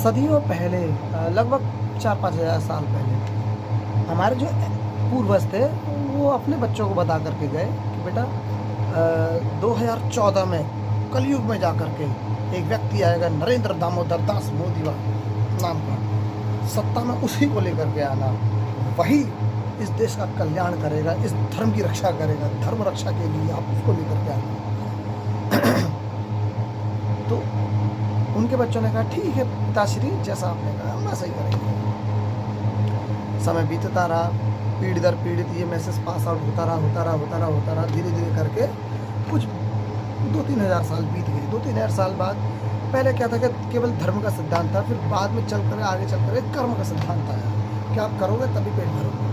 सदियों पहले लगभग 4-5 हज़ार साल पहले हमारे जो पूर्वज थे वो अपने बच्चों को बता करके गए कि बेटा 2014 में कलयुग में जा कर के एक व्यक्ति आएगा नरेंद्र दामोदर दास मोदी नाम का, सत्ता में उसी को लेकर के आना, वही इस देश का कल्याण करेगा, इस धर्म की रक्षा करेगा, धर्म रक्षा के लिए आप उसको लेकर के आना। तो उनके बच्चों ने कहा ठीक है पिताश्री, जैसा आपने कहा हम ऐसा ही करेंगे। समय बीतता रहा, पीढ़ी दर पीढ़ी ये मैसेज पास आउट होता रहा, धीरे धीरे करके कुछ 2-3 हज़ार साल बीत गए। 2-3 हज़ार साल बाद पहले क्या था कि केवल धर्म का सिद्धांत था, फिर बाद में आगे चल कर कर्म का सिद्धांत आया कि आप करोगे तभी पेट भरोगे।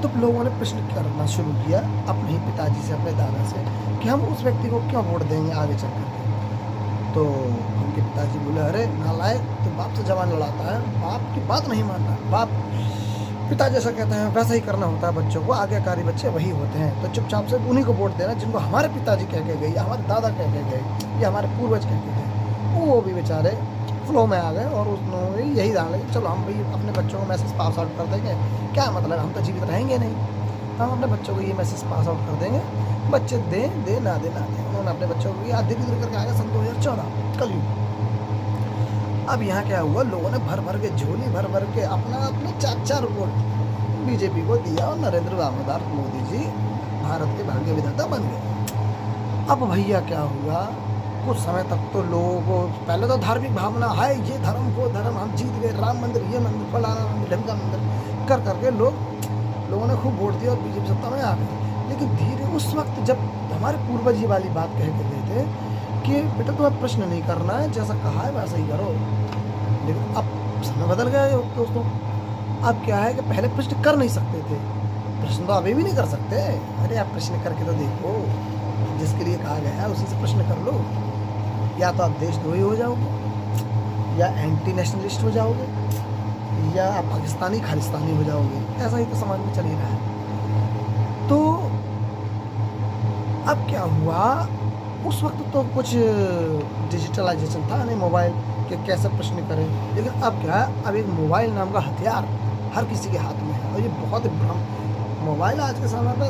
तो लोगों ने प्रश्न करना शुरू किया अपने ही पिताजी से, अपने दादा से, कि हम उस व्यक्ति को क्यों वोट देंगे आगे चल कर। तो उनके पिताजी बोले अरे नालायक, तो बाप से जवान लड़ाता है, बाप की बात नहीं मानता, बाप पिता जैसा कहते हैं वैसा ही करना होता है बच्चों को, आज्ञाकारी बच्चे वही होते हैं। तो चुपचाप से उन्हीं को वोट देना जिनको हमारे पिताजी कह के गए, या हमारे दादा कह के गए, या हमारे पूर्वज कह के गए। वो भी बेचारे फ्लो में आ गए और उन्होंने यही जान लिया चलो हम भी अपने बच्चों को मैसेज पास आउट कर देंगे, क्या मतलब हम तो जीवित रहेंगे नहीं, हम अपने बच्चों को ये मैसेज पास आउट कर देंगे, बच्चे दे ना दे। उन्होंने अपने बच्चों को याद धीरे धीरे करके आगे सन 2014 कलयुग। अब यहाँ क्या हुआ, लोगों ने भर के झोली भर के अपने 4 वोट बीजेपी को दिया और नरेंद्र दामोदर मोदी जी भारत के भाग्य विधाता बन गए। अब भैया क्या हुआ, कुछ समय तक तो लोगों को पहले तो धार्मिक भावना है, ये धर्म वो धर्म, हम जीत गए, राम मंदिर ये मंदिर फलाना मंदिर ढमका मंदिर कर करके लोगों ने खूब वोट दिया और बीजेपी सत्ता में आ गई। लेकिन धीरे उस वक्त जब हमारे पूर्वज ये वाली बात कह के गए थे कि बेटा तुम्हें प्रश्न नहीं करना है, जैसा कहा है वैसा ही करो, लेकिन अब समय बदल गया है दोस्तों। अब क्या है कि पहले प्रश्न कर नहीं सकते थे, प्रश्न तो अभी भी नहीं कर सकते। अरे आप प्रश्न करके तो देखो, जिसके लिए कहा गया है उसी से प्रश्न कर लो, या तो आप देशद्रोही हो जाओगे, या एंटी नेशनलिस्ट हो जाओगे, या आप पाकिस्तानी खालिस्तानी हो जाओगे। ऐसा ही तो समाज में चल ही रहा है। तो अब क्या हुआ, उस वक्त तो कुछ डिजिटलाइजेशन था नहीं, मोबाइल के कैसे प्रश्न करें, लेकिन अब क्या है, अब एक मोबाइल नाम का हथियार हर किसी के हाथ में है, और ये बहुत मोबाइल आज के समय में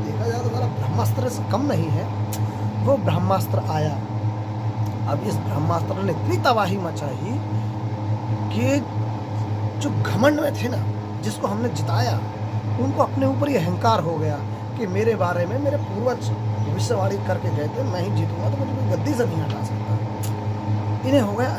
देखा जाए तो सारा ब्रह्मास्त्र से कम नहीं है। वो ब्रह्मास्त्र आया, अब इस ब्रह्मास्त्र ने इतनी तबाही मचाई कि जो घमंड में थे ना, जिसको हमने जिताया, उनको अपने ऊपर ये अहंकार हो गया कि मेरे बारे में मेरे पूर्वज भविष्यवाणी करके गए थे, मैं ही जीतूंगा तो मुझे कोई गद्दी से नहीं हटा सकता। इन्हें हो गया